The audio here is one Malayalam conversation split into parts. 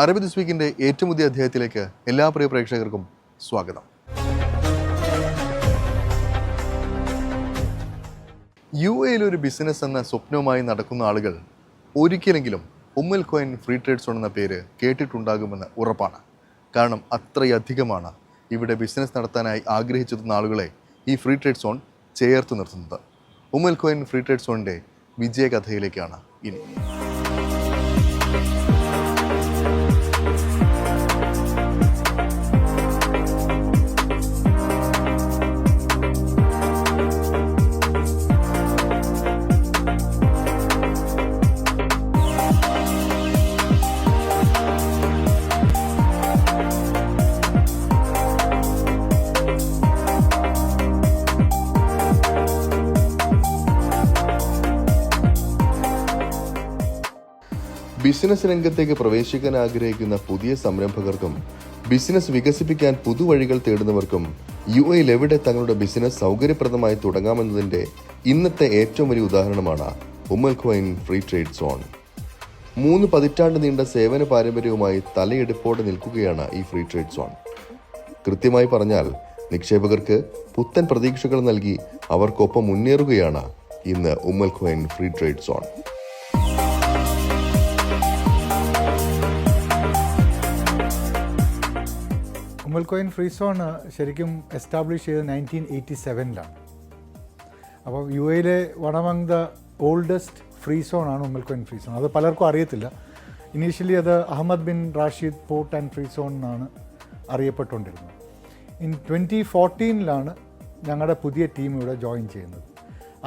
അറബി ദിസ് വീക്കിൻ്റെ ഏറ്റവും പുതിയ അധ്യായത്തിലേക്ക് എല്ലാ പ്രിയ പ്രേക്ഷകർക്കും സ്വാഗതം. UAE ഒരു ബിസിനസ് എന്ന സ്വപ്നവുമായി നടക്കുന്ന ആളുകൾ ഒരിക്കലെങ്കിലും കോയിൻ ഫ്രീ ട്രേഡ് സോൺ എന്ന പേര് കേട്ടിട്ടുണ്ടാകുമെന്ന് ഉറപ്പാണ്. കാരണം അത്രയധികമാണ് ഇവിടെ ബിസിനസ് നടത്താനായി ആഗ്രഹിച്ചെത്തുന്ന ആളുകളെ ഈ ഫ്രീ ട്രേഡ് സോൺ ചേർത്ത് നിർത്തുന്നത്. കോയിൻ ഫ്രീ ട്രേഡ് സോണിൻ്റെ വിജയകഥയിലേക്കാണ് ഇനി. ബിസിനസ് രംഗത്തേക്ക് പ്രവേശിക്കാൻ ആഗ്രഹിക്കുന്ന പുതിയ സംരംഭകർക്കും ബിസിനസ് വികസിപ്പിക്കാൻ പുതുവഴികൾ തേടുന്നവർക്കും UAE എവിടെ തങ്ങളുടെ ബിസിനസ് സൗകര്യപ്രദമായി തുടങ്ങാമെന്നതിൻ്റെ ഇന്നത്തെ ഏറ്റവും വലിയ ഉദാഹരണമാണ് കോയിൻ ഫ്രീ ട്രേഡ് സോൺ. 3 പതിറ്റാണ്ട് നീണ്ട സേവന പാരമ്പര്യവുമായി തലയെടുപ്പോടെ നിൽക്കുകയാണ് ഈ ഫ്രീ ട്രേഡ് സോൺ. കൃത്യമായി പറഞ്ഞാൽ നിക്ഷേപകർക്ക് പുത്തൻ പ്രതീക്ഷകൾ നൽകി അവർക്കൊപ്പം മുന്നേറുകയാണ് ഇന്ന് Quwain free trade zone. Quwain free zone ശരിക്കും എസ്റ്റാബ്ലിഷ് ചെയ്തത് 1987-ലാണ്. അപ്പോൾ UAE one among the oldest free zone ആണ് കോയിൻ ഫ്രീ സോൺ. അത് പലർക്കും അറിയത്തില്ല. ഇനീഷ്യലി അത് Ahmed bin Rashid port and free zone എന്നാണ് അറിയപ്പെട്ടുകൊണ്ടിരുന്നത്. 2014-ലാണ് ഞങ്ങളുടെ പുതിയ ടീം ഇവിടെ ജോയിൻ ചെയ്യുന്നത്.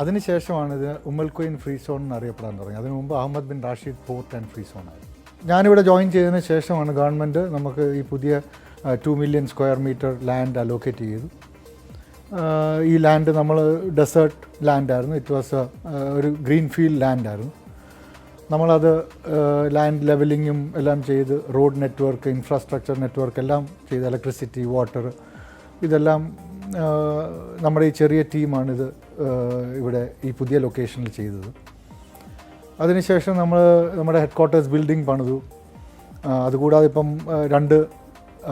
അതിനുശേഷമാണ് ഇത് കോയിൻ ഫ്രീ സോൺ എന്നറിയപ്പെടാൻ തുടങ്ങി. അതിനു മുമ്പ് Ahmed bin Rashid port and free zone ആയിരുന്നു. ഞാനിവിടെ ജോയിൻ ചെയ്തതിന് ശേഷമാണ് ഗവൺമെൻറ് നമുക്ക് ഈ പുതിയ 2 million square metre land allocate ചെയ്തു. ഈ ലാൻഡ് നമ്മൾ ഡെസേർട്ട് ലാൻഡായിരുന്നു. ഇറ്റ് വാസ് ഒരു ഗ്രീൻ ഫീൽഡ് ലാൻഡായിരുന്നു. നമ്മളത് ലാൻഡ് ലെവലിങ്ങും എല്ലാം ചെയ്ത് റോഡ് നെറ്റ്വർക്ക്, ഇൻഫ്രാസ്ട്രക്ചർ നെറ്റ്വർക്ക് എല്ലാം ചെയ്ത്, ഇലക്ട്രിസിറ്റി, വാട്ടർ, ഇതെല്ലാം നമ്മുടെ ഈ ചെറിയ ടീമാണിത് ഇവിടെ ഈ പുതിയ ലൊക്കേഷനിൽ ചെയ്തത്. അതിനുശേഷം നമ്മുടെ ഹെഡ് ക്വാർട്ടേഴ്സ് ബിൽഡിംഗ് പണിതു. അതുകൂടാതെ ഇപ്പം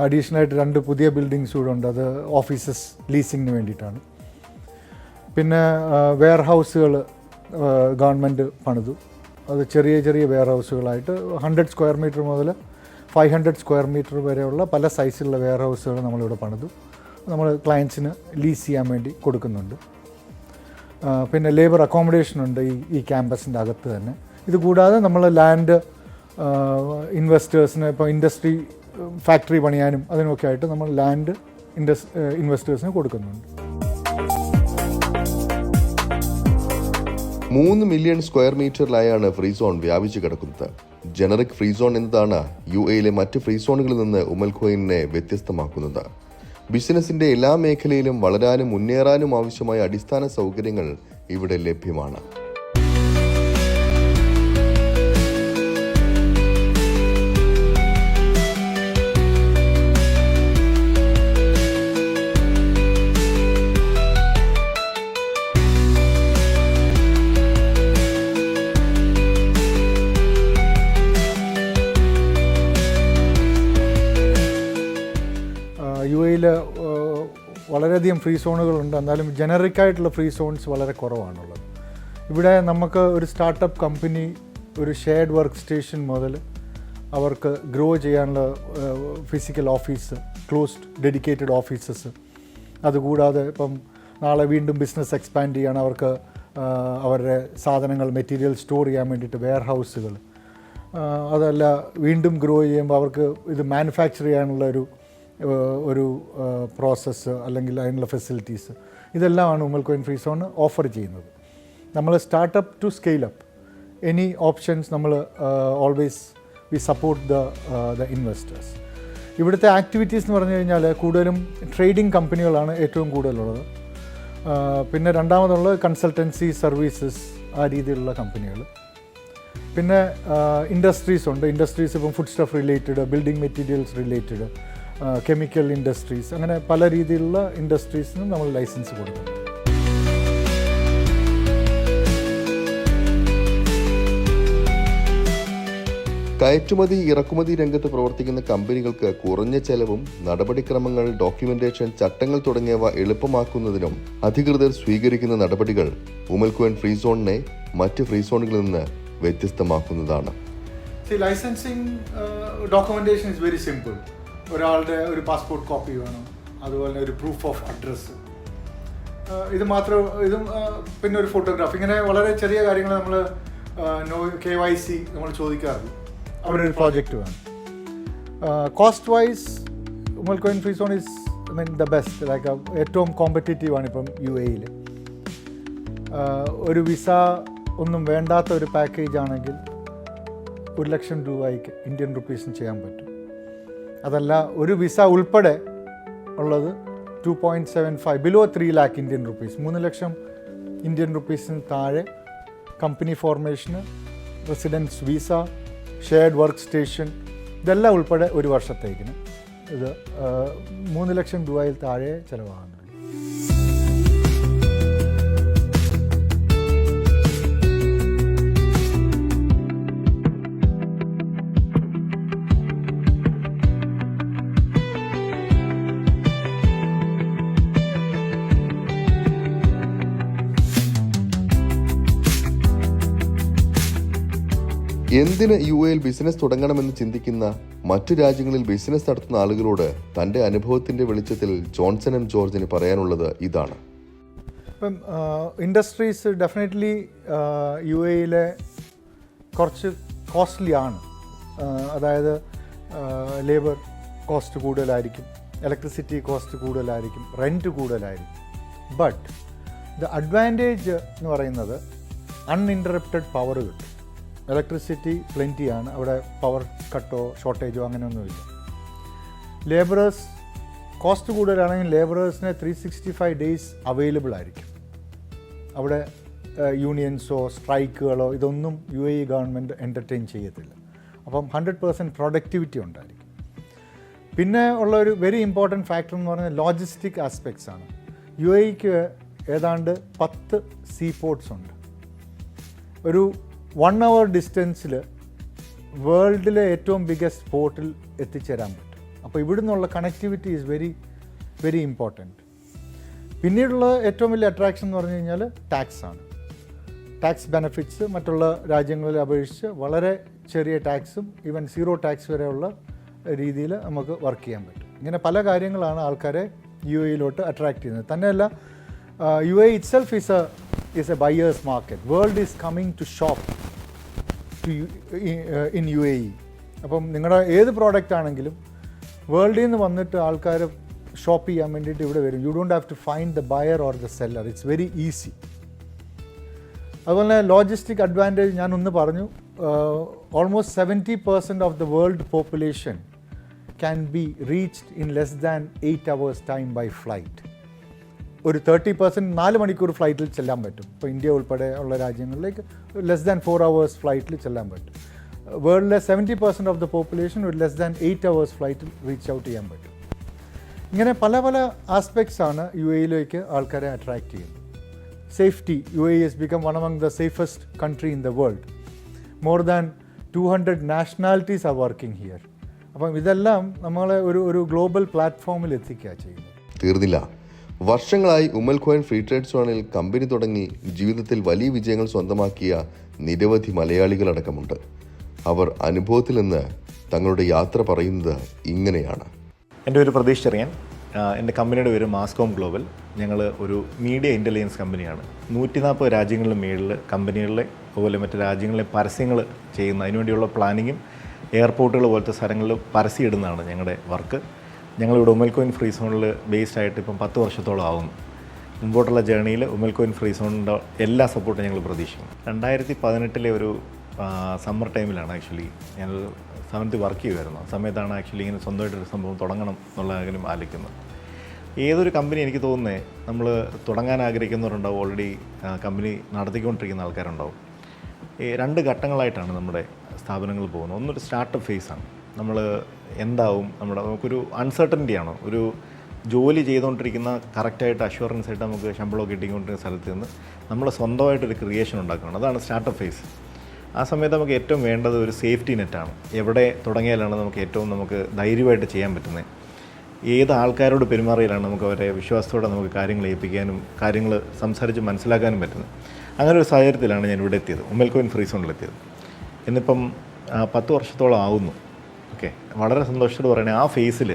അഡീഷണലായിട്ട് 2 പുതിയ ബിൽഡിങ്സ് കൂടെ ഉണ്ട്. അത് ഓഫീസസ് ലീസിങ്ങിന് വേണ്ടിയിട്ടാണ്. പിന്നെ വെയർ ഹൗസുകൾ ഗവൺമെൻറ് പണിതു. അത് ചെറിയ ചെറിയ വെയർ ഹൗസുകളായിട്ട് 100 സ്ക്വയർ മീറ്റർ മുതൽ 500 സ്ക്വയർ മീറ്റർ വരെയുള്ള പല സൈസിലുള്ള വെയർ ഹൗസുകൾ നമ്മളിവിടെ പണിതു. നമ്മൾ ക്ലയൻസിന് ലീസ് ചെയ്യാൻ വേണ്ടി കൊടുക്കുന്നുണ്ട്. പിന്നെ ലേബർ അക്കോമഡേഷൻ ഉണ്ട് ഈ ക്യാമ്പസിൻ്റെ അകത്ത് തന്നെ. ഇത് കൂടാതെ നമ്മൾ ലാൻഡ് ഇൻവെസ്റ്റേഴ്സിന്, ഇപ്പോൾ ഇൻഡസ്ട്രി ഫാക്ടറി പണിയാനും അതിനൊക്കെ ആയിട്ട് നമ്മൾ ലാൻഡ് ഇൻവെസ്റ്റേഴ്സിന് കൊടുക്കുന്നുണ്ട്. 3 മില്യൺ സ്ക്വയർ മീറ്ററിലായാണ് ഫ്രീ സോൺ വ്യാപിച്ചു കിടക്കുന്നത്. ജനറിക് ഫ്രീ സോൺ എന്നതാണ് UAE മറ്റ് ഫ്രീ സോണുകളിൽ നിന്ന് കോയിനെ വ്യത്യസ്തമാക്കുന്നത്. ബിസിനസിന്റെ എല്ലാ മേഖലയിലും വളരാനും മുന്നേറാനും ആവശ്യമായ അടിസ്ഥാന സൗകര്യങ്ങൾ ഇവിടെ ലഭ്യമാണ്. UAE വളരെയധികം ഫ്രീ സോണുകളുണ്ട്. എന്നാലും ജനറിക്കായിട്ടുള്ള ഫ്രീ സോൺസ് വളരെ കുറവാണുള്ളത്. ഇവിടെ നമുക്ക് ഒരു സ്റ്റാർട്ടപ്പ് കമ്പനി, ഒരു ഷെയർഡ് വർക്ക് സ്റ്റേഷൻ മുതൽ അവർക്ക് ഗ്രോ ചെയ്യാനുള്ള physical office, closed dedicated offices, അതുകൂടാതെ ഇപ്പം നാളെ വീണ്ടും ബിസിനസ് എക്സ്പാൻഡ് ചെയ്യാൻ അവർക്ക് അവരുടെ സാധനങ്ങൾ, മെറ്റീരിയൽ സ്റ്റോർ ചെയ്യാൻ വേണ്ടിയിട്ട് വെയർ ഹൗസുകൾ, അതല്ല വീണ്ടും ഗ്രോ ചെയ്യുമ്പോൾ അവർക്ക് ഇത് മാനുഫാക്ചർ ചെയ്യാനുള്ള ഒരു പ്രോസസ്സ് അല്ലെങ്കിൽ അതിനുള്ള ഫെസിലിറ്റീസ്, ഇതെല്ലാമാണ് കോയിൻ ഫ്രീ സോൺ ഓഫർ ചെയ്യുന്നത്. നമ്മൾ startup to scale up any options നമ്മൾ always we support the investors. ഇവിടുത്തെ ആക്ടിവിറ്റീസ് എന്ന് പറഞ്ഞു കഴിഞ്ഞാൽ കൂടുതലും ട്രേഡിംഗ് കമ്പനികളാണ് ഏറ്റവും കൂടുതലുള്ളത്. പിന്നെ രണ്ടാമതുള്ളത് കൺസൾട്ടൻസി സർവീസസ്, ആ രീതിയിലുള്ള കമ്പനികൾ. പിന്നെ ഇൻഡസ്ട്രീസ് ഉണ്ട്. ഇൻഡസ്ട്രീസ് ഇപ്പം food stuff related, building materials related, chemical industries, അങ്ങനെ പല രീതിയിലുള്ള ഇൻഡസ്ട്രീസിനും നമ്മൾ ലൈസൻസ് കൊടുക്കും. കയറ്റുമതി ഇറക്കുമതി രംഗത്ത് പ്രവർത്തിക്കുന്ന കമ്പനികൾക്ക് കുറഞ്ഞ ചെലവും നടപടിക്രമങ്ങൾ, ഡോക്യുമെന്റേഷൻ, ചട്ടങ്ങൾ തുടങ്ങിയവ എളുപ്പമാക്കുന്നതിനും അധികൃതർ സ്വീകരിക്കുന്ന നടപടികൾ ഉമൽകോയിൻ ഫ്രീ സോണിനെ മറ്റ് ഫ്രീ സോണുകളിൽ നിന്ന് വ്യത്യസ്തമാക്കുന്നതാണ്. Licensing documentation is very simple. ഒരാളുടെ ഒരു പാസ്പോർട്ട് കോപ്പി വേണം, അതുപോലെ ഒരു പ്രൂഫ് ഓഫ് അഡ്രസ്സ്, ഇത് മാത്രം. ഇതും പിന്നെ ഒരു ഫോട്ടോഗ്രാഫ്. ഇങ്ങനെ വളരെ ചെറിയ കാര്യങ്ങൾ നമ്മൾ KYC നമ്മൾ ചോദിക്കാറുണ്ട്. അവിടെ ഒരു പ്രോജക്റ്റ് വേണം. Cost wise Umm Al Quwain free zone is the best. Like ഏറ്റവും കോമ്പറ്റീറ്റീവ് ആണ് ഇപ്പം UAE. ഒരു വിസ ഒന്നും വേണ്ടാത്ത ഒരു പാക്കേജ് ആണെങ്കിൽ 1 ലക്ഷം രൂപയ്ക്ക് ഇന്ത്യൻ റുപ്പീസിന് ചെയ്യാൻ പറ്റും. അതല്ല, ഒരു വിസ ഉൾപ്പെടെ ഉള്ളത് 2.75 ബിലോ 3 lakh ഇന്ത്യൻ റുപ്പീസ്, 3 ലക്ഷം ഇന്ത്യൻ റുപ്പീസിന് താഴെ കമ്പനി ഫോർമേഷന്, residence visa, shared work station, ഇതെല്ലാം ഉൾപ്പെടെ ഒരു വർഷത്തേക്കിന് ഇത് 3 ലക്ഷം രൂപയിൽ താഴെ ചിലവാകുന്നുള്ളൂ. എന്തിന് UAE ബിസിനസ് തുടങ്ങണമെന്ന് ചിന്തിക്കുന്ന മറ്റു രാജ്യങ്ങളിൽ ബിസിനസ് നടത്തുന്ന ആളുകളോട് തൻ്റെ അനുഭവത്തിൻ്റെ വെളിച്ചത്തിൽ ജോൺസൺ & ജോർജിന് പറയാനുള്ളത് ഇതാണ്. ഇപ്പം ഇൻഡസ്ട്രീസ് ഡെഫിനറ്റ്ലി UAE കുറച്ച് കോസ്റ്റ്ലി ആണ്. അതായത് ലേബർ കോസ്റ്റ് കൂടുതലായിരിക്കും, ഇലക്ട്രിസിറ്റി കോസ്റ്റ് കൂടുതലായിരിക്കും, റെൻറ്റ് കൂടുതലായിരിക്കും. ബട്ട് ദ അഡ്വാൻറ്റേജ് എന്ന് പറയുന്നത് അൺഇൻറ്ററപ്റ്റഡ് പവർ കിട്ടും. ഇലക്ട്രിസിറ്റി പ്ലെൻറ്റിയാണ്, അവിടെ പവർ കട്ടോ ഷോർട്ടേജോ അങ്ങനെയൊന്നുമില്ല. ലേബറേഴ്സ് കോസ്റ്റ് കൂടുതലാണെങ്കിൽ ലേബറേഴ്സിന് 365 days അവൈലബിൾ ആയിരിക്കും. അവിടെ യൂണിയൻസോ സ്ട്രൈക്കുകളോ ഇതൊന്നും UAE ഗവൺമെൻറ് എൻ്റർടൈൻ ചെയ്യത്തില്ല. അപ്പം 100% പ്രൊഡക്ടിവിറ്റി ഉണ്ടായിരിക്കും. പിന്നെ ഉള്ള ഒരു വെരി ഇമ്പോർട്ടൻറ്റ് ഫാക്ടർ എന്ന് പറയുന്നത് ലോജിസ്റ്റിക് ആസ്പെക്ട്സ് ആണ്. UAEക്ക് ഏതാണ്ട് 10 സീ പോർട്ട്സ് ഉണ്ട്. ഒരു 1 hour ഡിസ്റ്റൻസിൽ വേൾഡിലെ ഏറ്റവും ബിഗ്ഗസ്റ്റ് പോർട്ടിൽ എത്തിച്ചേരാൻ പറ്റും. അപ്പോൾ ഇവിടെ നിന്നുള്ള connectivity is very very important. പിന്നീടുള്ള ഏറ്റവും വലിയ അട്രാക്ഷൻ എന്ന് പറഞ്ഞു കഴിഞ്ഞാൽ ടാക്സ് ആണ്. ടാക്സ് ബെനഫിറ്റ്സ് മറ്റുള്ള രാജ്യങ്ങളെ അപേക്ഷിച്ച് വളരെ ചെറിയ ടാക്സും ഈവൻ 0 ടാക്സ് വരെയുള്ള രീതിയിൽ നമുക്ക് വർക്ക് ചെയ്യാൻ പറ്റും. ഇങ്ങനെ പല കാര്യങ്ങളാണ് ആൾക്കാരെ UAE അട്രാക്ട് ചെയ്യുന്നത്. തന്നെയല്ല, UAE itself is a buyer's market. World is coming to shop in UAE. അപ്പം നിങ്ങളുടെ ഏത് പ്രോഡക്റ്റ് ആണെങ്കിലും വേൾഡിൽ നിന്ന് വന്നിട്ട് ആൾക്കാർ ഷോപ്പ് ചെയ്യാൻ വേണ്ടിയിട്ട് ഇവിടെ വരും. You don't have to find the buyer or the seller. It's very easy. അതുപോലെ ലോജിസ്റ്റിക് അഡ്വാൻറ്റേജ് ഞാനൊന്ന് പറഞ്ഞു. Almost 70% of the world population can be reached in less than 8 hours time by flight. ഒരു 30% 4 മണിക്കൂർ ഫ്ലൈറ്റിൽ ചെല്ലാൻ പറ്റും. ഇപ്പോൾ ഇന്ത്യ ഉൾപ്പെടെ ഉള്ള രാജ്യങ്ങളിലേക്ക് ലെസ് ദാൻ 4 hours ഫ്ലൈറ്റിൽ ചെല്ലാൻ പറ്റും. വേൾഡിലെ 70% ഓഫ് ദ പോപ്പുലേഷൻ ഒരു ലെസ് ദാൻ 8 hours ഫ്ലൈറ്റിൽ റീച്ച് ഔട്ട് ചെയ്യാൻ പറ്റും. ഇങ്ങനെ പല പല ആസ്പെക്ട്സ് ആണ് UAE ആൾക്കാരെ അട്രാക്ട് ചെയ്യുന്നത്. Safety, UAE has become one among the safest country in the world. More than 200 nationalities are working here. അപ്പം ഇതെല്ലാം നമ്മളെ ഒരു ഗ്ലോബൽ പ്ലാറ്റ്ഫോമിൽ എത്തിക്കുക ചെയ്യുന്നത്. തീർന്നില്ല. വർഷങ്ങളായി ഉമൽകോയിൻ ഫ്രീ ട്രേഡ് സോണിൽ കമ്പനി തുടങ്ങി ജീവിതത്തിൽ വലിയ വിജയങ്ങൾ സ്വന്തമാക്കിയ നിരവധി മലയാളികളടക്കമുണ്ട്. അവർ അനുഭവത്തിൽ നിന്ന് തങ്ങളുടെ യാത്ര പറയുന്നത് ഇങ്ങനെയാണ്. എൻ്റെ പേര് പ്രതീഷ് ചെറിയാൻ. എൻ്റെ കമ്പനിയുടെ പേര് മാസ്കോം ഗ്ലോബൽ. ഞങ്ങൾ ഒരു മീഡിയ ഇൻ്റലിജൻസ് കമ്പനിയാണ്. 140 രാജ്യങ്ങളിലും മേളിൽ കമ്പനികളിലെ അതുപോലെ മറ്റ് രാജ്യങ്ങളിലെ പരസ്യങ്ങൾ ചെയ്യുന്ന അതിനുവേണ്ടിയുള്ള പ്ലാനിങ്ങും എയർപോർട്ടുകൾ പോലത്തെ സ്ഥലങ്ങളിൽ പരസ്യം ഇടുന്നതാണ് ഞങ്ങളുടെ വർക്ക്. ഞങ്ങളിവിടെ ഉമൽകോയിൻ ഫ്രീ സോണിൽ ബേസ്ഡ് ആയിട്ട് ഇപ്പം 10 വർഷത്തോളം ആവുന്നു. മുമ്പോട്ടുള്ള ജേർണിയിൽ ഉമൽകോയിൻ ഫ്രീ സോണിൻ്റെ എല്ലാ സപ്പോർട്ടും ഞങ്ങൾ പ്രതീക്ഷിക്കുന്നു. 2018 ഒരു സമ്മർ ടൈമിലാണ് ആക്ച്വലി ഞാനൊരു സമയത്ത് വർക്ക് ചെയ്യുമായിരുന്നു. ആ സമയത്താണ് ആക്ച്വലി ഇങ്ങനെ സ്വന്തമായിട്ടൊരു സംഭവം തുടങ്ങണം എന്നുള്ള ആഗ്രഹം ആലോചിക്കുന്നത്. ഏതൊരു കമ്പനി എനിക്ക് തോന്നുന്നത് നമ്മൾ തുടങ്ങാൻ ആഗ്രഹിക്കുന്നവരുണ്ടാവും, ഓൾറെഡി കമ്പനി നടത്തിക്കൊണ്ടിരിക്കുന്ന ആൾക്കാരുണ്ടാവും. 2 ഘട്ടങ്ങളായിട്ടാണ് നമ്മുടെ സ്ഥാപനങ്ങൾ പോകുന്നത്. ഒന്നൊരു സ്റ്റാർട്ടപ്പ് ഫേസാണ്. നമ്മൾ എന്താവും നമുക്കൊരു അൺസർട്ടനിറ്റിയാണ്. ഒരു ജോലി ചെയ്തുകൊണ്ടിരിക്കുന്ന കറക്റ്റായിട്ട് അഷ്വറൻസ് ആയിട്ട് നമുക്ക് ശമ്പളമൊക്കെ കിട്ടിക്കൊണ്ടിരിക്കുന്ന സ്ഥലത്ത് നിന്ന് നമ്മൾ സ്വന്തമായിട്ടൊരു ക്രിയേഷൻ ഉണ്ടാക്കണം. അതാണ് സ്റ്റാർട്ടപ്പ് ഫേസ്. ആ സമയത്ത് നമുക്ക് ഏറ്റവും വേണ്ടത് ഒരു സേഫ്റ്റി നെറ്റാണ്. എവിടെ തുടങ്ങിയാലാണ് നമുക്ക് ധൈര്യമായിട്ട് ചെയ്യാൻ പറ്റുന്നത്, ഏത് ആൾക്കാരോട് പെരുമാറിയാലാണ് നമുക്ക് അവരെ വിശ്വാസത്തോടെ നമുക്ക് കാര്യങ്ങൾ ഏൽപ്പിക്കാനും കാര്യങ്ങൾ സംസാരിച്ച് മനസ്സിലാക്കാനും പറ്റുന്നത്. അങ്ങനെ ഒരു സാഹചര്യത്തിലാണ് ഞാൻ ഇവിടെ എത്തിയത്, ഉമ്മൽ കോയിൻ ഫ്രീ സോണിലെത്തിയത്. ഇന്നിപ്പം 10 വർഷത്തോളം ആവുന്നു. ഓക്കെ, വളരെ സന്തോഷത്തോട് പറയണേ, ആ ഫേസിൽ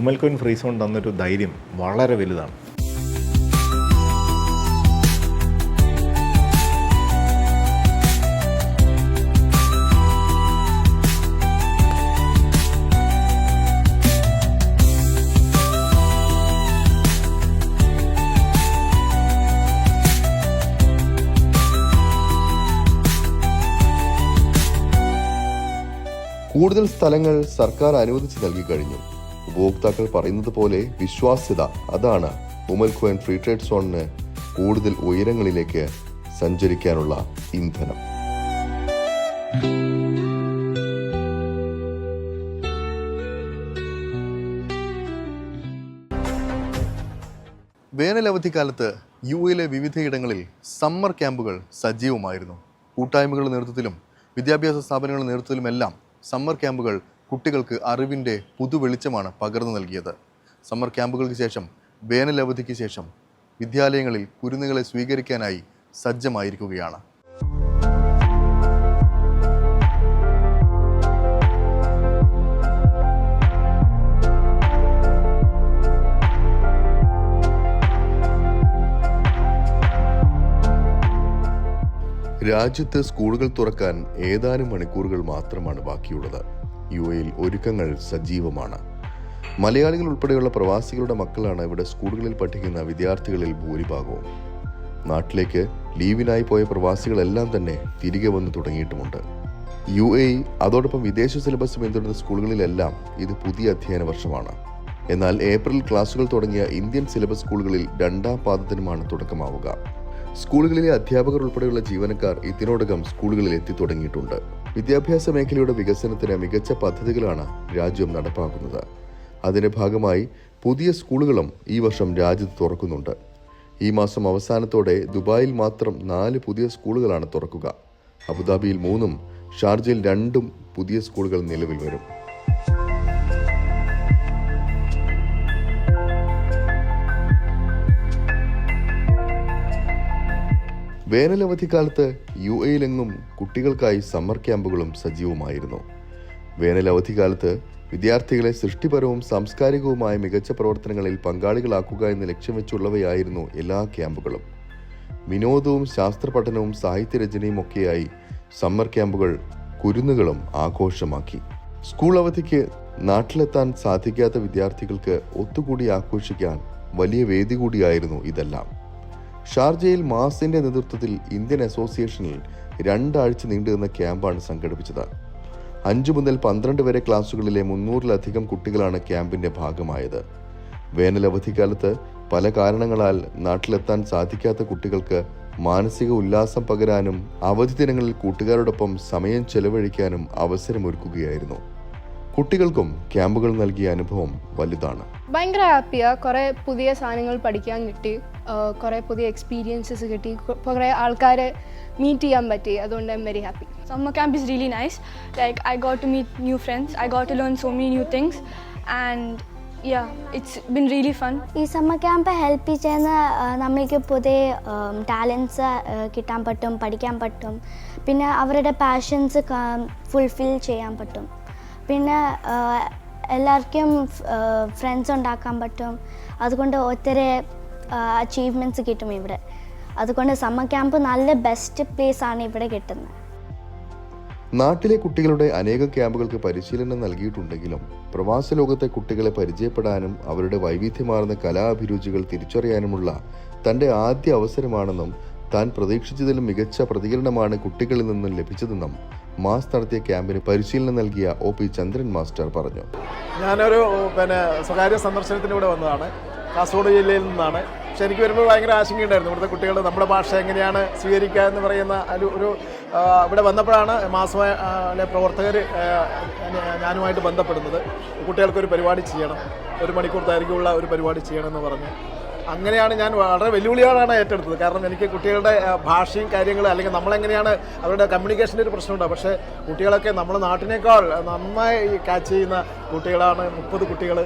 ഉമ്മൽ കോയിൻ ഫ്രീ സോൺ തന്നൊരു ധൈര്യം വളരെ വലുതാണ്. കൂടുതൽ സ്ഥലങ്ങൾ സർക്കാർ അനുവദിച്ച് നൽകി കഴിഞ്ഞു. ഉപഭോക്താക്കൾ പറയുന്നത് പോലെ വിശ്വാസ്യത, അതാണ് ഉമ്മൽ കോയിൻ ഫ്രീ ട്രേഡ് സോണിന് കൂടുതൽ ഉയരങ്ങളിലേക്ക് സഞ്ചരിക്കാനുള്ള ഇന്ധനം. വേനലവധിക്കാലത്ത് യുഎയിലെ വിവിധയിടങ്ങളിൽ സമ്മർ ക്യാമ്പുകൾ സജീവമായിരുന്നു. കൂട്ടായ്മകളുടെ നേതൃത്വത്തിലും വിദ്യാഭ്യാസ സ്ഥാപനങ്ങളുടെ നേതൃത്വത്തിലുമെല്ലാം സമ്മർ ക്യാമ്പുകൾ കുട്ടികൾക്ക് അറിവിൻ്റെ പുതുവെളിച്ചമാണ് പകർന്നു നൽകിയത്. സമ്മർ ക്യാമ്പുകൾക്ക് ശേഷം വേനലവധിക്ക് ശേഷം വിദ്യാലയങ്ങളിൽ കുരുന്നുകളെ സ്വീകരിക്കാനായി സജ്ജമായിരിക്കുകയാണ്. രാജ്യത്ത് സ്കൂളുകൾ തുറക്കാൻ ഏതാനും മണിക്കൂറുകൾ മാത്രമാണ് ബാക്കിയുള്ളത്. യുഎയിൽ ഒരുക്കങ്ങൾ സജീവമാണ്. മലയാളികൾ ഉൾപ്പെടെയുള്ള പ്രവാസികളുടെ മക്കളാണ് ഇവിടെ സ്കൂളുകളിൽ പഠിക്കുന്ന വിദ്യാർത്ഥികളിൽ ഭൂരിഭാഗവും. നാട്ടിലേക്ക് ലീവിനായി പോയ പ്രവാസികളെല്ലാം തന്നെ തിരികെ വന്നു തുടങ്ങിയിട്ടുമുണ്ട്. യുഎഇ അതോടൊപ്പം വിദേശ സിലബസ് പിന്തുടരുന്ന സ്കൂളുകളിലെല്ലാം ഇത് പുതിയ അധ്യയന വർഷമാണ്. എന്നാൽ ഏപ്രിൽ ക്ലാസുകൾ തുടങ്ങിയ ഇന്ത്യൻ സിലബസ് സ്കൂളുകളിൽ 2ാം പാദത്തിനുമാണ് തുടക്കമാവുക. സ്കൂളുകളിലെ അധ്യാപകർ ഉൾപ്പെടെയുള്ള ജീവനക്കാർ ഇതിനോടകം സ്കൂളുകളിൽ എത്തി തുടങ്ങിയിട്ടുണ്ട്. വിദ്യാഭ്യാസ മേഖലയുടെ വികസനത്തിന് മികച്ച പദ്ധതികളാണ് രാജ്യം നടപ്പാക്കുന്നത്. അതിന്റെ ഭാഗമായി പുതിയ സ്കൂളുകളും ഈ വർഷം രാജ്യത്ത് തുറക്കുന്നുണ്ട്. ഈ മാസം അവസാനത്തോടെ ദുബായിൽ മാത്രം 4 പുതിയ സ്കൂളുകളാണ് തുറക്കുക. അബുദാബിയിൽ 3ഉം ഷാർജയിൽ 2ഉം പുതിയ സ്കൂളുകൾ നിലവിൽ വരും. വേനലവധിക്കാലത്ത് യുഎയിലെങ്ങും കുട്ടികൾക്കായി സമ്മർ ക്യാമ്പുകളും സജീവമായിരുന്നു. വേനലവധിക്കാലത്ത് വിദ്യാർത്ഥികളെ സൃഷ്ടിപരവും സാംസ്കാരികവുമായ മികച്ച പ്രവർത്തനങ്ങളിൽ പങ്കാളികളാക്കുക എന്ന ലക്ഷ്യം വെച്ചുള്ളവയായിരുന്നു എല്ലാ ക്യാമ്പുകളും. വിനോദവും ശാസ്ത്രപഠനവും സാഹിത്യരചനയും ഒക്കെയായി സമ്മർ ക്യാമ്പുകൾ കുരുന്നുകളും ആഘോഷമാക്കി. സ്കൂൾ അവധിക്ക് നാട്ടിലെത്താൻ സാധിക്കാത്ത വിദ്യാർത്ഥികൾക്ക് ഒത്തുകൂടി ആഘോഷിക്കാൻ വലിയ വേദി കൂടിയായിരുന്നു ഇതെല്ലാം. ഷാർജയിൽ മാസിന്റെ നേതൃത്വത്തിൽ ഇന്ത്യൻ അസോസിയേഷനിൽ 2 ആഴ്ച നീണ്ടുനിന്ന ക്യാമ്പാണ് സംഘടിപ്പിച്ചത്. 5 മുതൽ 12 വരെ ക്ലാസുകളിലെ 300-ലധികം കുട്ടികളാണ് ക്യാമ്പിന്റെ ഭാഗമായത്. വേനലവധിക്കാലത്ത് പല കാരണങ്ങളാൽ നാട്ടിലെത്താൻ സാധിക്കാത്ത കുട്ടികൾക്ക് മാനസിക ഉല്ലാസം പകരാനും അവധി ദിനങ്ങളിൽ കൂട്ടുകാരോടൊപ്പം സമയം ചെലവഴിക്കാനും അവസരമൊരുക്കുകയായിരുന്നു. കുട്ടികൾക്കും ക്യാമ്പുകൾ നൽകിയ അനുഭവം വലുതാണ്. ഭയങ്കര ഹാപ്പിയാണ്. കുറേ പുതിയ സാധനങ്ങൾ പഠിക്കാൻ കിട്ടി, കുറേ പുതിയ എക്സ്പീരിയൻസസ് കിട്ടി, കുറേ ആൾക്കാരെ മീറ്റ് ചെയ്യാൻ പറ്റി. അതുകൊണ്ട് I am very happy. Summer camp is really nice. Like I got to meet new friends. I got to learn so many new things, and yeah, it's been really fun. ഈ സമ്മർ ക്യാമ്പ് ഹെൽപ്പ് ചെയ്യുന്ന നമ്മൾക്ക് പുതിയ ടാലൻസ് കിട്ടാൻ പറ്റും, പഠിക്കാൻ പറ്റും, പിന്നെ അവരുടെ പാഷൻസ് ഫുൾഫിൽ ചെയ്യാൻ പറ്റും, പിന്നെ എല്ലാവർക്കും ഫ്രണ്ട്സ് ഉണ്ടാക്കാൻ പറ്റും. അതുകൊണ്ട് ഒത്തിരി അച്ചീവ്മെൻറ്റ്സ് കിട്ടും ഇവിടെ. അതുകൊണ്ട് സമ്മർ ക്യാമ്പ് നല്ല ബെസ്റ്റ് പ്ലേസ് ആണ് ഇവിടെ കിട്ടുന്നത്. നാട്ടിലെ കുട്ടികളുടെ അനേകം ക്യാമ്പുകൾക്ക് പരിശീലനം നൽകിയിട്ടുണ്ടെങ്കിലും പ്രവാസ ലോകത്തെ കുട്ടികളെ പരിചയപ്പെടാനും അവരുടെ വൈവിധ്യമാർന്ന കലാഭിരുചികൾ തിരിച്ചറിയാനുമുള്ള തൻ്റെ ആദ്യ അവസരമാണെന്നും താൻ പ്രതീക്ഷിച്ചതിലും മികച്ച പ്രതികരണമാണ് കുട്ടികളിൽ നിന്നും ലഭിച്ചതെന്നും മാസ് നടത്തിയ ക്യാമ്പിന് പരിശീലനം നൽകിയ OP ചന്ദ്രൻ മാസ്റ്റർ പറഞ്ഞു. ഞാനൊരു സ്വകാര്യ സന്ദർശനത്തിലൂടെ വന്നതാണ്. കാസർഗോഡ് ജില്ലയിൽ നിന്നാണ്. പക്ഷെ എനിക്ക് വരുമ്പോൾ ഭയങ്കര ആശങ്കയുണ്ടായിരുന്നു. ഇവിടുത്തെ കുട്ടികൾ നമ്മുടെ ഭാഷ എങ്ങനെയാണ് സ്വീകരിക്കുക എന്ന് പറയുന്ന ഒരു ഇവിടെ വന്നപ്പോഴാണ് മാസത്തിലെ പ്രവർത്തകർ ഞാനുമായിട്ട് ബന്ധപ്പെടുന്നത്. കുട്ടികൾക്കൊരു പരിപാടി ചെയ്യണം, 1 മണിക്കൂർ ദൈർഘ്യമുള്ള ഒരു പരിപാടി ചെയ്യണമെന്ന് പറഞ്ഞ് അങ്ങനെയാണ് ഞാൻ വളരെ വെല്ലുവിളികളാണ് ഏറ്റെടുത്തത്. കാരണം എനിക്ക് കുട്ടികളുടെ ഭാഷയും കാര്യങ്ങളും അല്ലെങ്കിൽ നമ്മളെങ്ങനെയാണ് അവരുടെ കമ്മ്യൂണിക്കേഷൻ്റെ ഒരു പ്രശ്നമുണ്ട്. പക്ഷേ കുട്ടികളൊക്കെ നമ്മുടെ നാട്ടിനേക്കാൾ നന്നായി ക്യാച്ച് ചെയ്യുന്ന കുട്ടികളാണ്. 30 കുട്ടികൾ,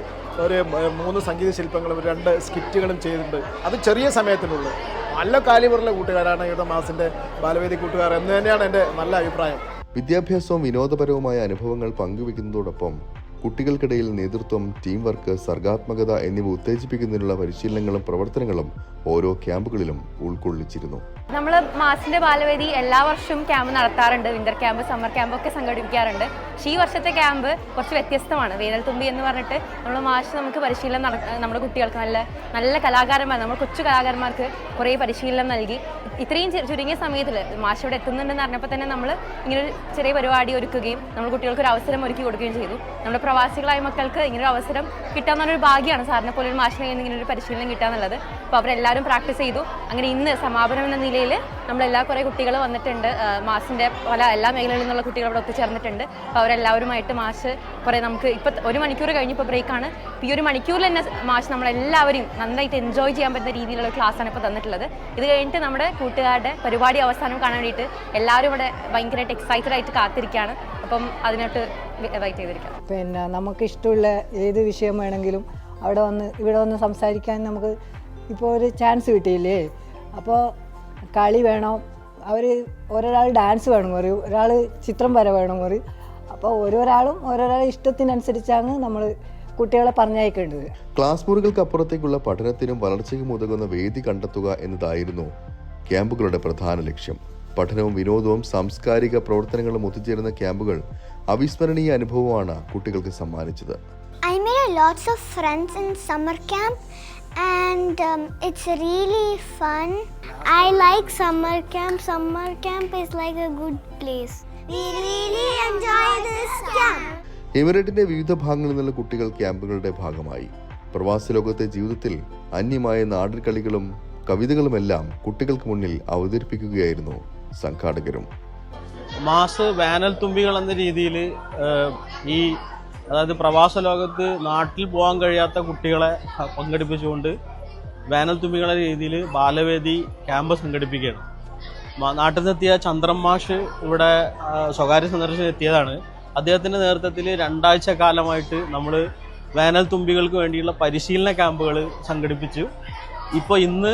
ഒരു 3 സംഗീത ശില്പങ്ങളും 2 സ്കിറ്റുകളും ചെയ്തിട്ടുണ്ട്. അത് ചെറിയ സമയത്തിനുള്ളിൽ നല്ല കാലിബറുള്ള കൂട്ടുകാരാണ് ഇവിടെ മാസിൻ്റെ ബാലവേദി കൂട്ടുകാർ എന്ന് തന്നെയാണ് എൻ്റെ നല്ല അഭിപ്രായം. വിദ്യാഭ്യാസവും വിനോദപരവുമായ അനുഭവങ്ങൾ പങ്കുവെക്കുന്നതോടൊപ്പം കുട്ടികൾക്കിടയിൽ നേതൃത്വം, ടീം വർക്ക്, സർഗാത്മകത എന്നിവ ഉത്തേജിപ്പിക്കുന്നതിനുള്ള പരിശീലനങ്ങളും പ്രവർത്തനങ്ങളും ഓരോ ക്യാമ്പുകളിലും ഉൾക്കൊള്ളിച്ചിരുന്നു. നമ്മൾ മാസിൻ്റെ ബാലവേദി എല്ലാ വർഷവും ക്യാമ്പ് നടത്താറുണ്ട്. വിൻ്റർ ക്യാമ്പ്, സമ്മർ ക്യാമ്പൊക്കെ സംഘടിപ്പിക്കാറുണ്ട്. പക്ഷേ ഈ വർഷത്തെ ക്യാമ്പ് കുറച്ച് വ്യത്യസ്തമാണ്. വേനൽ തുമ്പി എന്ന് പറഞ്ഞിട്ട് നമ്മൾ മാഷ് നമുക്ക് പരിശീലനം നമ്മുടെ കുട്ടികൾക്ക് നല്ല കലാകാരന്മാർ, നമ്മൾ കൊച്ചു കലാകാരന്മാർക്ക് കുറേ പരിശീലനം നൽകി. ഇത്രയും ചുരുങ്ങിയ സമയത്തിൽ മാഷ് ഇവിടെ എത്തുന്നുണ്ടെന്ന് അറിഞ്ഞപ്പോൾ തന്നെ നമ്മൾ ഇങ്ങനൊരു ചെറിയ പരിപാടി ഒരുക്കുകയും നമ്മൾ കുട്ടികൾക്ക് ഒരു അവസരം ഒരുക്കി കൊടുക്കുകയും ചെയ്തു. നമ്മുടെ പ്രവാസികളായ മക്കൾക്ക് ഇങ്ങനൊരു അവസരം കിട്ടാമെന്നൊരു ഭാഗ്യമാണ് സാറിനെ പോലെ ഒരു മാഷിനെ ഇങ്ങനൊരു പരിശീലനം കിട്ടാന്നുള്ളത്. അപ്പോൾ അവരെല്ലാവരും പ്രാക്ടീസ് ചെയ്തു. അങ്ങനെ ഇന്ന് സമാപനം എന്ന നിലയിൽ നമ്മളെല്ലാ കുറേ കുട്ടികൾ വന്നിട്ടുണ്ട്. മാസിൻ്റെ എല്ലാ മേഖലകളിൽ നിന്നുള്ള കുട്ടികൾ അവിടെ ഒത്തുചേർന്നിട്ടുണ്ട്. അപ്പോൾ അവരെല്ലാവരുമായിട്ട് മാഷ് കുറേ നമുക്ക് ഇപ്പോൾ 1 മണിക്കൂർ കഴിഞ്ഞപ്പോൾ ബ്രേക്കാണ്. ഇപ്പോൾ ഈ 1 മണിക്കൂറിൽ തന്നെ മാഷ് നമ്മളെല്ലാവരെയും നന്നായിട്ട് എൻജോയ് ചെയ്യാൻ പറ്റുന്ന രീതിയിലുള്ള ക്ലാസ്സാണ് ഇപ്പോൾ തന്നിട്ടുള്ളത്. ഇത് കഴിഞ്ഞിട്ട് നമ്മുടെ കൂട്ടുകാരുടെ പരിപാടി അവസാനം കാണാൻ വേണ്ടിയിട്ട് എല്ലാവരും ഇവിടെ ഭയങ്കരമായിട്ട് എക്സൈറ്റഡ് ആയിട്ട് കാത്തിരിക്കുകയാണ്. അപ്പം അതിനായിട്ട് വെയിറ്റ് ചെയ്തിരിക്കാം. പിന്നെ നമുക്കിഷ്ടമുള്ള ഏത് വിഷയം വേണമെങ്കിലും ഇവിടെ വന്ന് സംസാരിക്കാൻ നമുക്ക് ഇപ്പോൾ ഒരു ചാൻസ് കിട്ടിയില്ലേ. അപ്പോൾ കളി വേണം, ഒരാൾ ഡാൻസ് വേണം, ഒരാൾ ചിത്രം വര വേണം. അപ്പോൾ ഓരോരാളും ഓരോരാളുടെ ഇഷ്ടത്തിനനുസരിച്ചാണ് നമ്മൾ കുട്ടികളെ പറഞ്ഞയക്കേണ്ടത്. ക്ലാസ് മുറികൾക്ക് അപ്പുറത്തേക്കുള്ള പഠനത്തിനും വളർച്ചയ്ക്കും ഉതകുന്ന വേദി കണ്ടെത്തുക എന്നതായിരുന്നു ക്യാമ്പുകളുടെ പ്രധാന ലക്ഷ്യം. പഠനവും വിനോദവും സാംസ്കാരിക പ്രവർത്തനങ്ങളും ഒത്തുചേരുന്ന ക്യാമ്പുകൾ അവിസ്മരണീയ അനുഭവമാണ് കുട്ടികൾക്ക് സമ്മാനിച്ചത്. I made lots of friends in summer camp and it's really fun. I like summer camp. Summer camp is like a good place. We really enjoy this camp. എമിറേറ്റിന്റെ വിവിധ ഭാഗങ്ങളിൽ നിന്നുള്ള കുട്ടികൾ ക്യാമ്പുകളുടെ ഭാഗമായി. പ്രവാസ ലോകത്തെ ജീവിതത്തിൽ അന്യമായ നാടൻ കളികളും കവിതകളുമെല്ലാം കുട്ടികൾക്ക് മുന്നിൽ അവതരിപ്പിക്കുകയായിരുന്നു സംഘാടകരും. മാസ് വേനൽ തുമ്പികൾ എന്ന രീതിയിൽ അതായത് പ്രവാസ ലോകത്ത് നാട്ടിൽ പോകാൻ കഴിയാത്ത കുട്ടികളെ പങ്കെടുപ്പിച്ചുകൊണ്ട് വേനൽ തുമ്പികളുടെ രീതിയിൽ ബാലവേദി ക്യാമ്പ് സംഘടിപ്പിക്കുകയാണ്. നാട്ടിൽ നിന്നെത്തിയ ചന്ദ്രൻ മാഷ് ഇവിടെ സ്വകാര്യ സന്ദർശനം എത്തിയതാണ്. അദ്ദേഹത്തിൻ്റെ നേതൃത്വത്തിൽ 2 ആഴ്ച കാലമായിട്ട് നമ്മൾ വേനൽ തുമ്പികൾക്ക് വേണ്ടിയുള്ള പരിശീലന ക്യാമ്പുകൾ സംഘടിപ്പിച്ചു. ഇപ്പോൾ ഇന്ന്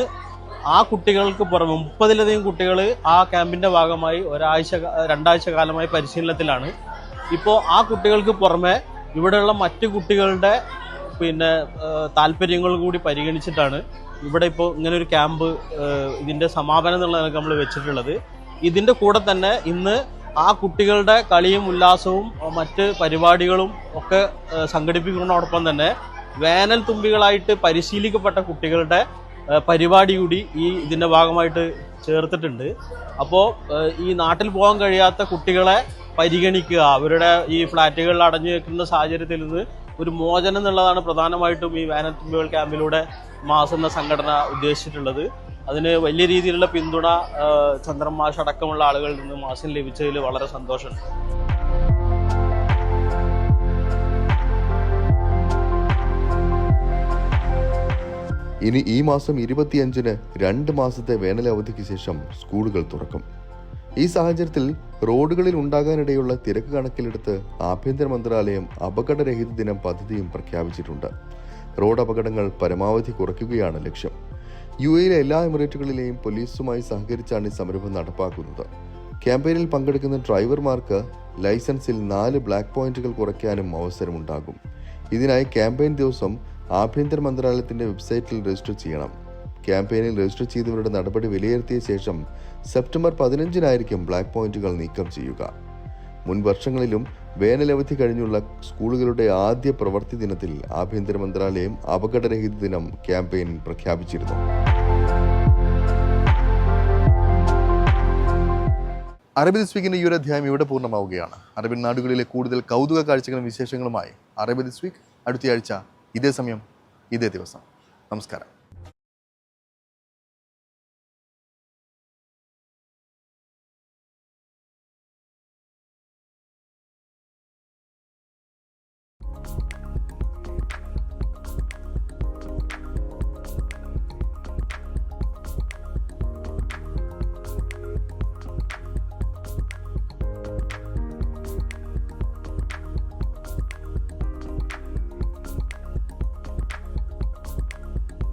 ആ കുട്ടികൾക്ക് പുറമെ 30-ലധികം കുട്ടികൾ ആ ക്യാമ്പിൻ്റെ ഭാഗമായി 2 ആഴ്ച കാലമായി പരിശീലനത്തിലാണ്. ഇപ്പോൾ ആ കുട്ടികൾക്ക് പുറമെ ഇവിടെയുള്ള മറ്റു കുട്ടികളുടെ താല്പര്യങ്ങൾ കൂടി പരിഗണിച്ചിട്ടാണ് ഇവിടെ ഇപ്പോൾ ഇങ്ങനൊരു ക്യാമ്പ് ഇതിൻ്റെ സമാപനം എന്നുള്ള നിലക്ക് നമ്മൾ വെച്ചിട്ടുള്ളത്. ഇതിൻ്റെ കൂടെ തന്നെ ഇന്ന് ആ കുട്ടികളുടെ കളിയും ഉല്ലാസവും മറ്റ് പരിപാടികളും ഒക്കെ സംഘടിപ്പിക്കുന്നതോടൊപ്പം തന്നെ വേനൽ തുമ്പികളായിട്ട് പരിശീലിക്കപ്പെട്ട കുട്ടികളുടെ പരിപാടി കൂടി ഇതിൻ്റെ ഭാഗമായിട്ട് ചേർത്തിട്ടുണ്ട്. അപ്പോൾ ഈ നാട്ടിൽ പോകാൻ കഴിയാത്ത കുട്ടികളെ പരിഗണിക്കുക, അവരുടെ ഈ ഫ്ലാറ്റുകളിൽ അടഞ്ഞു വെക്കുന്ന സാഹചര്യത്തിൽ നിന്ന് ഒരു മോചനം എന്നുള്ളതാണ് പ്രധാനമായിട്ടും ഈ വേനൽ തുമ്പികൾ ക്യാമ്പിലൂടെ മാസ് എന്ന സംഘടന ഉദ്ദേശിച്ചിട്ടുള്ളത്. അതിന് വലിയ രീതിയിലുള്ള പിന്തുണ ചന്ദ്രൻ മാഷ് അടക്കമുള്ള ആളുകളിൽ നിന്ന് മാസിന് ലഭിച്ചതിൽ വളരെ സന്തോഷമുണ്ട്. ഇനി ഈ മാസം 25-ന് 2 മാസത്തെ വേനലവധിക്ക് ശേഷം സ്കൂളുകൾ തുറക്കും. ഈ സാഹചര്യത്തിൽ റോഡുകളിൽ ഉണ്ടാകാനിടയുള്ള തിരക്ക് കണക്കിലെടുത്ത് ആഭ്യന്തര മന്ത്രാലയം അപകടരഹിത ദിനം പദ്ധതിയും പ്രഖ്യാപിച്ചിട്ടുണ്ട്. റോഡ് അപകടങ്ങൾ പരമാവധി കുറയ്ക്കുകയാണ് ലക്ഷ്യം. UAE-യിലെ എല്ലാ എമിറേറ്റുകളിലെയും പോലീസുമായി സഹകരിച്ചാണ് ഈ സംരംഭം നടപ്പാക്കുന്നത്. ക്യാമ്പയിനിൽ പങ്കെടുക്കുന്ന ഡ്രൈവർമാർക്ക് ലൈസൻസിൽ 4 ബ്ലാക്ക് പോയിന്റുകൾ കുറയ്ക്കാനും അവസരമുണ്ടാകും. ഇതിനായി ക്യാമ്പയിൻ ദിവസം ആഭ്യന്തര മന്ത്രാലയത്തിന്റെ വെബ്സൈറ്റിൽ രജിസ്റ്റർ ചെയ്യണം. ക്യാമ്പയിനിൽ രജിസ്റ്റർ ചെയ്തവരുടെ നടപടി വിലയിരുത്തിയ ശേഷം സെപ്റ്റംബർ 15-നായിരിക്കും ബ്ലാക്ക് പോയിന്റുകൾ നീക്കം ചെയ്യുക. മുൻ വർഷങ്ങളിലും വേനലവധി കഴിഞ്ഞുള്ള സ്കൂളുകളുടെ ആദ്യ പ്രവൃത്തി ദിനത്തിൽ ആഭ്യന്തര മന്ത്രാലയം അപകടരഹിത ദിനം ക്യാമ്പയിൻ പ്രഖ്യാപിച്ചിരുന്നു. അറബി ദിസ് വീക്കിന്റെ ഈ ഒരു അധ്യായം ഇവിടെ പൂർണ്ണമാവുകയാണ്. അറബിൻ നാടുകളിലെ കൂടുതൽ കൗതുക കാഴ്ചകളും വിശേഷങ്ങളുമായി അറബി ദിസ് വീക്ക് അടുത്തയാഴ്ച ഇതേ സമയം ഇതേ ദിവസം. നമസ്കാരം.